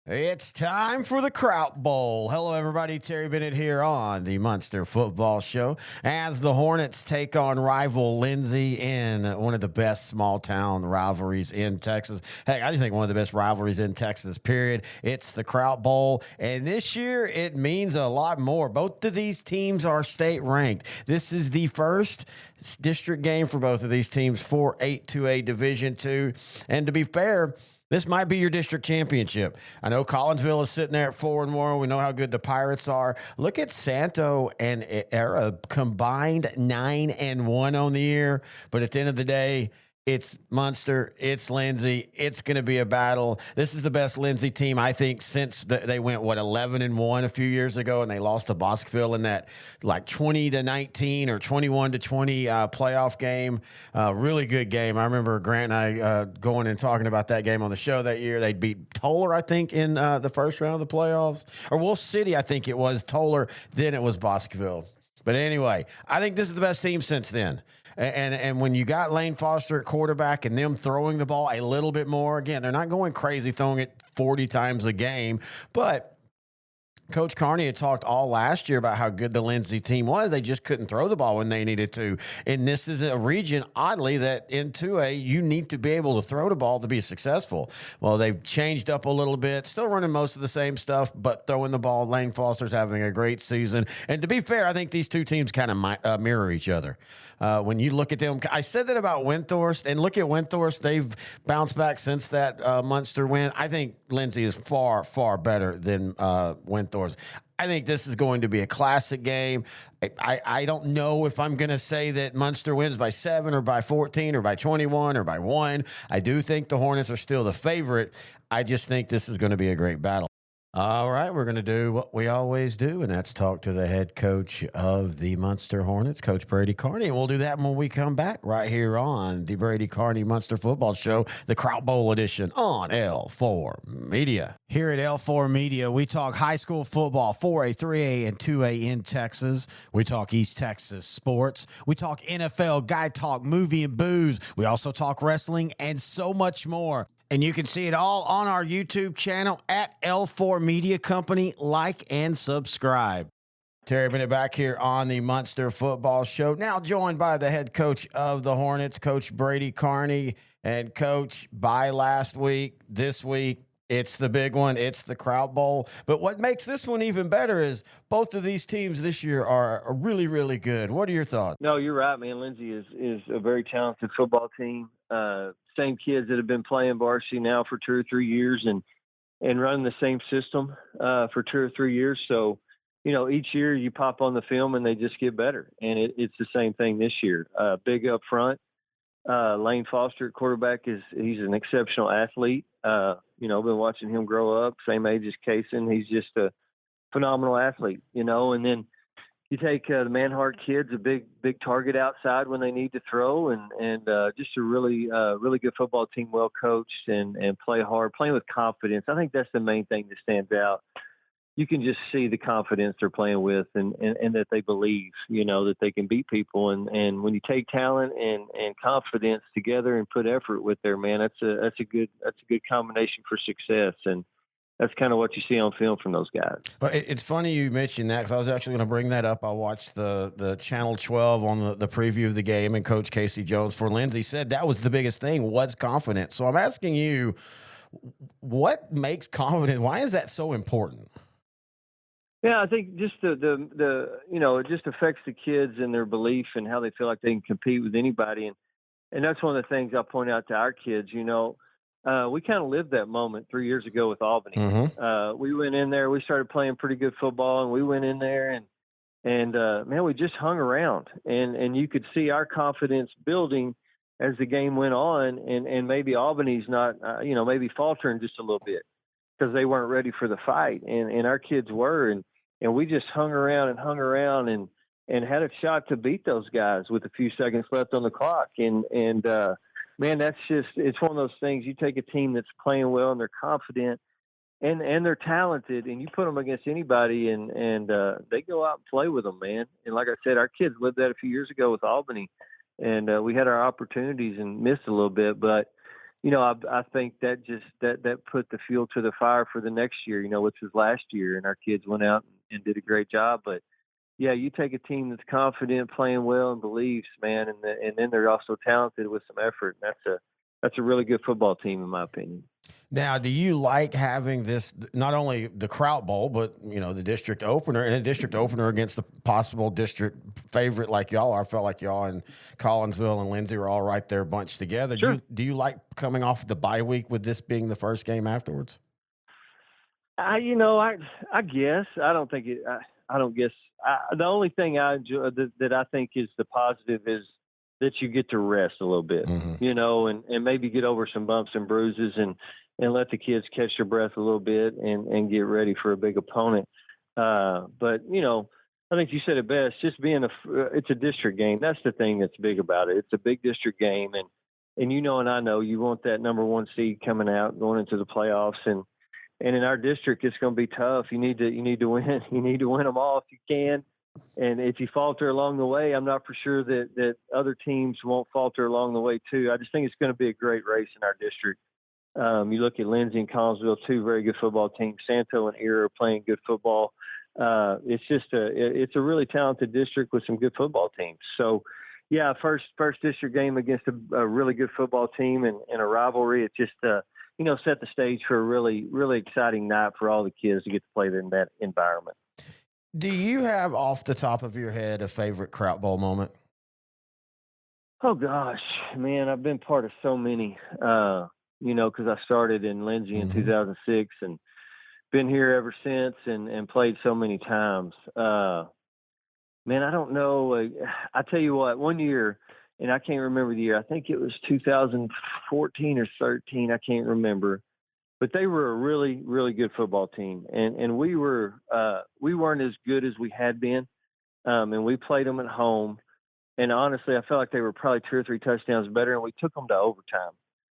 It's time for the Kraut Bowl. Hello, everybody. Terry Bennett here on the Muenster Football Show as the Hornets take on rival Lindsay in one of the best small town rivalries in Texas. Heck, I just think one of the best rivalries in Texas, period. It's the Kraut Bowl. And this year, it means a lot more. Both of these teams are state ranked. This is the first district game for both of these teams for 8-2A Division II. And to be fair, this might be your district championship. I know Collinsville is sitting there at 4-1. We know how good the Pirates are. Look at Santo and Era combined 9-1 on the year. But at the end of the day, it's Muenster, it's Lindsay. It's going to be a battle. This is the best Lindsay team, I think, since they went, 11-1 a few years ago, and they lost to Bosqueville in that like 20-19 or 21-20 playoff game. Really good game. I remember Grant and I going and talking about that game on the show that year. They beat Toller, I think, in the first round of the playoffs. Or Wolf City, I think it was Toller. Then it was Bosqueville. But anyway, I think this is the best team since then. And when you got Lane Foster at quarterback and them throwing the ball a little bit more, again, they're not going crazy throwing it 40 times a game, but Coach Carney had talked all last year about how good the Lindsay team was. They just couldn't throw the ball when they needed to. And this is a region, oddly, that in 2A, you need to be able to throw the ball to be successful. Well, they've changed up a little bit, still running most of the same stuff, but throwing the ball. Lane Foster's having a great season. And to be fair, I think these two teams kind of mirror each other. When you look at them, I said that about Windthorst, and look at Windthorst. They've bounced back since that Muenster win. I think Lindsay is far, far better than Windthorst. I think this is going to be a classic game. I don't know if I'm going to say that Muenster wins by 7 or by 14 or by 21 or by 1. I do think the Hornets are still the favorite. I just think this is going to be a great battle. All right, we're going to do what we always do, and that's talk to the head coach of the Muenster Hornets, Coach Brady Carney. And we'll do that when we come back right here on the Brady Carney Muenster Football Show, the Kraut Bowl edition on L4 Media. Here at L4 Media, we talk high school football, 4A, 3A, and 2A in Texas. We talk East Texas sports. We talk NFL, guy talk, movie, and booze. We also talk wrestling and so much more. And you can see it all on our YouTube channel at L4 Media Company. Like and subscribe. Terry Bennett back here on the Muenster Football Show. Now joined by the head coach of the Hornets, Coach Brady Carney. And Coach, by last week, this week, it's the big one. It's the Kraut Bowl. But what makes this one even better is both of these teams this year are really, really good. What are your thoughts? No, you're right, man. Lindsay is a very talented football team. Same kids that have been playing varsity now for 2 or 3 years and running the same system for 2 or 3 years. So, each year you pop on the film and they just get better. And it's the same thing this year. Big up front. Lane Foster at quarterback he's an exceptional athlete. I've been watching him grow up, same age as Kaysen. He's just a phenomenal athlete, and then you take the Manhart kids, a big target outside when they need to throw, and just a really good football team, well coached and play hard, playing with confidence. I think that's the main thing that stands out. You can just see the confidence they're playing with and that they believe, that they can beat people. And when you take talent and confidence together and put effort with there, man, that's a good combination for success. And that's kind of what you see on film from those guys. Well, it's funny you mentioned that because I was actually going to bring that up. I watched the Channel 12 on the preview of the game, and Coach Casey Jones for Lindsay said that was the biggest thing, was confidence. So I'm asking you, what makes confidence? Why is that so important? Yeah, I think just it just affects the kids and their belief and how they feel like they can compete with anybody. And that's one of the things I point out to our kids. We kind of lived that moment 3 years ago with Albany. Mm-hmm. We went in there, we started playing pretty good football, and we went in there and man, we just hung around, and you could see our confidence building as the game went on, and maybe Albany's not, maybe faltering just a little bit because they weren't ready for the fight, and our kids were, and we just hung around and had a shot to beat those guys with a few seconds left on the clock. And man, it's one of those things. You take a team that's playing well and they're confident and they're talented, and you put them against anybody and they go out and play with them, man. And like I said, our kids lived that a few years ago with Albany, and we had our opportunities and missed a little bit, but I think that just that put the fuel to the fire for the next year, which was last year, and our kids went out and did a great job. But yeah, you take a team that's confident, playing well, and believes, man, and then they're also talented with some effort. And that's a really good football team, in my opinion. Now, do you like having this, not only the Kraut Bowl, but the district opener, and a district opener against the possible district favorite like y'all are? I felt like y'all and Collinsville and Lindsay were all right there bunched together. Sure. Do you like coming off the bye week with this being the first game afterwards? I guess I don't think it. I don't guess. The only thing I enjoy that I think is the positive is that you get to rest a little bit, and maybe get over some bumps and bruises and let the kids catch their breath a little bit and get ready for a big opponent. But I think you said it best. Just it's a district game. That's the thing that's big about it. It's a big district game, and and I know you want that number one seed coming out, going into the playoffs, and in our district, it's going to be tough. You need to win. You need to win them all if you can. And if you falter along the way, I'm not for sure that other teams won't falter along the way too. I just think it's going to be a great race in our district. You look at Lindsay and Collinsville, two very good football teams. Santo and Erie are playing good football. It's a really talented district with some good football teams. So, yeah, first district game against a really good football team and a rivalry. It just set the stage for a really, really exciting night for all the kids to get to play in that environment. Do you have off the top of your head a favorite Kraut Bowl moment? Oh gosh, man, I've been part of so many. Because I started in Lindsay in 2006 and been here ever since and played so many times. Man, I don't know. I tell you what, one year, and I can't remember the year. I think it was 2014 or 13. I can't remember. But they were a really, really good football team. And we weren't as good as we had been. And we played them at home. And honestly, I felt like they were probably 2 or 3 touchdowns better, and we took them to overtime.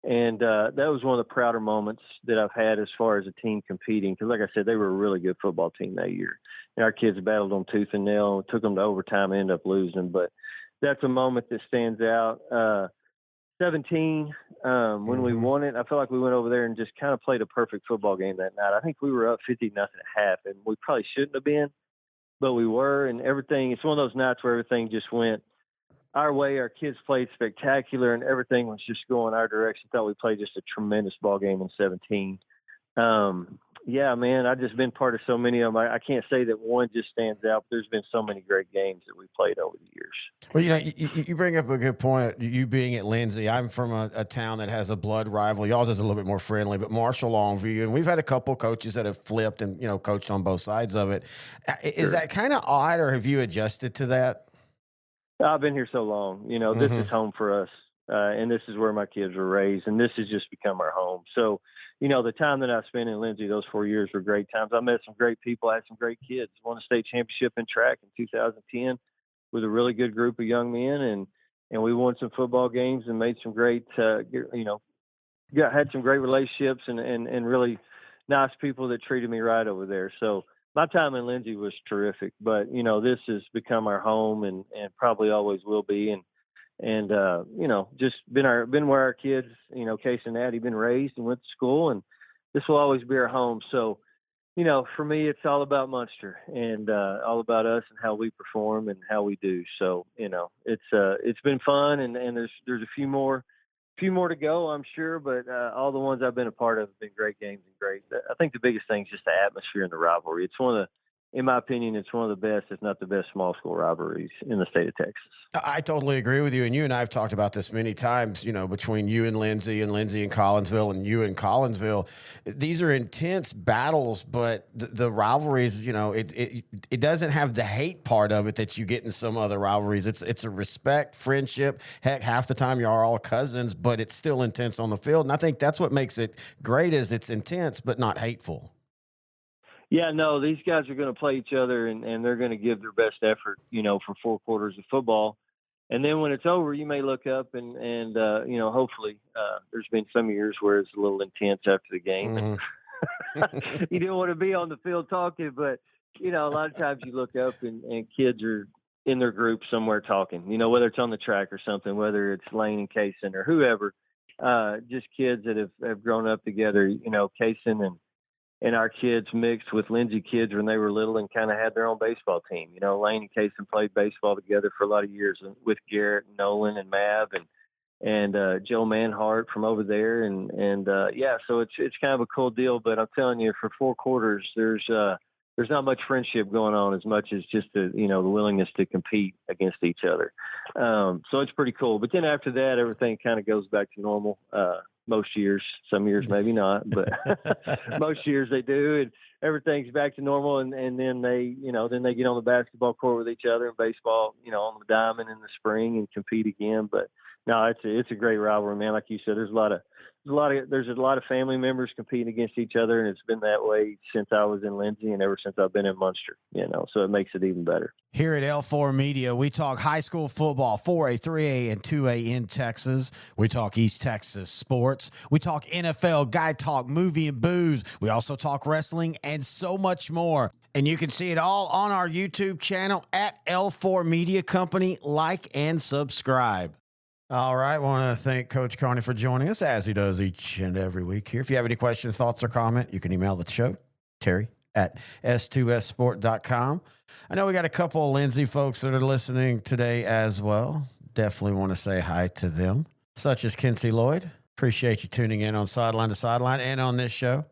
And that was one of the prouder moments that I've had as far as a team competing. Because, like I said, they were a really good football team that year. And our kids battled them tooth and nail, took them to overtime, and ended up losing. But that's a moment that stands out. 17, when we won it, I felt like we went over there and just kind of played a perfect football game that night. I think we were up 50-0 at half, and we probably shouldn't have been, but we were. And everything, it's one of those nights where everything just went our way. Our kids played spectacular, and everything was just going our direction. Thought we played just a tremendous ball game in 17. Yeah, man, I've just been part of so many of them. I can't say that one just stands out, but there's been so many great games that we played over the years. Well, you bring up a good point. You being at Lindsay, I'm from a town that has a blood rival. Y'all's is a little bit more friendly, but Marshall Longview, and we've had a couple coaches that have flipped and coached on both sides of it. Is that kind of odd, or have you adjusted to that? I've been here so long. This is home for us, and this is where my kids were raised, and this has just become our home. So, the time that I spent in Lindsay, those 4 years were great times. I met some great people. I had some great kids. Won a state championship in track in 2010 with a really good group of young men, and we won some football games and made some great, had some great relationships and really nice people that treated me right over there. So my time in Lindsay was terrific, but this has become our home and probably always will be. And just been where our kids, Case and Addie, been raised and went to school, and this will always be our home. So, for me, it's all about Muenster and all about us and how we perform and how we do. So, it's been fun, and there's a few more to go, I'm sure, but all the ones I've been a part of have been great games and great. I think the biggest thing is just the atmosphere and the rivalry. It's in my opinion, it's one of the best, if not the best, small school rivalries in the state of Texas. I totally agree with you. And you and I have talked about this many times, between you and Lindsay and Collinsville and you and Collinsville. These are intense battles, but the rivalries, it doesn't have the hate part of it that you get in some other rivalries. It's a respect, friendship. Heck, half the time you're all cousins, but it's still intense on the field. And I think that's what makes it great, is it's intense, but not hateful. Yeah, no, these guys are going to play each other, and they're going to give their best effort, for 4 quarters of football. And then when it's over, you may look up and hopefully there's been some years where it's a little intense after the game. And you don't want to be on the field talking, but, a lot of times you look up and kids are in their group somewhere talking, whether it's on the track or something, whether it's Lane and Kaysen or whoever. just kids that have grown up together. Kaysen and our kids mixed with Lindsay kids when they were little and kind of had their own baseball team. Lane and Kaysen played baseball together for a lot of years with Garrett, and Nolan, and Mav, and Joe Manhart from over there, and so it's kind of a cool deal. But I'm telling you, for 4 quarters, there's not much friendship going on as much as just the willingness to compete against each other. So it's pretty cool. But then after that, everything kind of goes back to normal. Most years, some years maybe not, but most years they do, and everything's back to normal. And then they get on the basketball court with each other, and baseball, on the diamond in the spring, and compete again. But no, it's a great rivalry, man. Like you said, there's a lot of family members competing against each other, and it's been that way since I was in Lindsay and ever since I've been in Muenster. So it makes it even better. Here at L4 Media, we talk high school football, 4A, 3A, and 2A in Texas. We talk East Texas sports. We talk NFL, guy talk, movie and booze. We also talk wrestling and so much more. And you can see it all on our YouTube channel at L4 Media Company. Like and subscribe. All right. Want to thank Coach Carney for joining us, as he does each and every week here. If you have any questions, thoughts, or comment, you can email the show, Terry at S2SSport.com. I know we got a couple of Lindsay folks that are listening today as well. Definitely want to say hi to them, such as Kinsey Lloyd. Appreciate you tuning in on Sideline to Sideline and on this show.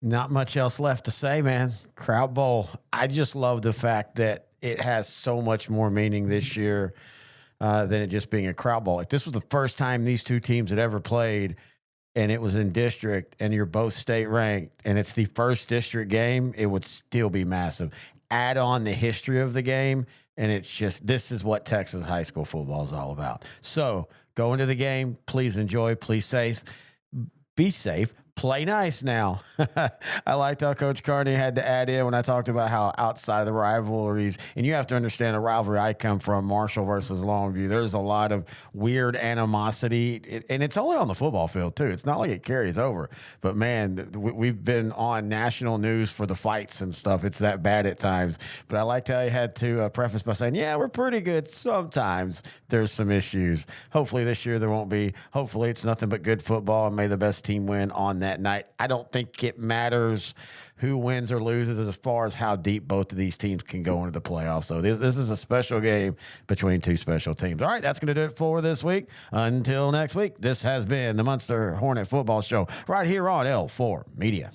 Not much else left to say, man. Kraut Bowl. I just love the fact that it has so much more meaning this year than it just being a Kraut Bowl. If this was the first time these two teams had ever played, and it was in district, and you're both state ranked, and it's the first district game, it would still be massive. Add on the history of the game, and it's just, this is what Texas high school football is all about. So go into the game. Please enjoy. Please be safe. Play nice now. I liked how Coach Carney had to add in when I talked about how outside of the rivalries, and you have to understand the rivalry I come from, Marshall versus Longview, there's a lot of weird animosity, and it's only on the football field too. It's not like it carries over. But man, we've been on national news for the fights and stuff. It's that bad at times. But I liked how he had to preface by saying, yeah, we're pretty good. Sometimes there's some issues. Hopefully this year there won't be. Hopefully it's nothing but good football, and may the best team win on that night. I don't think it matters who wins or loses as far as how deep both of these teams can go into the playoffs. So this is a special game between two special teams. All right, that's going to do it for this week. Until next week, this has been the Muenster Hornet Football Show right here on L4 Media.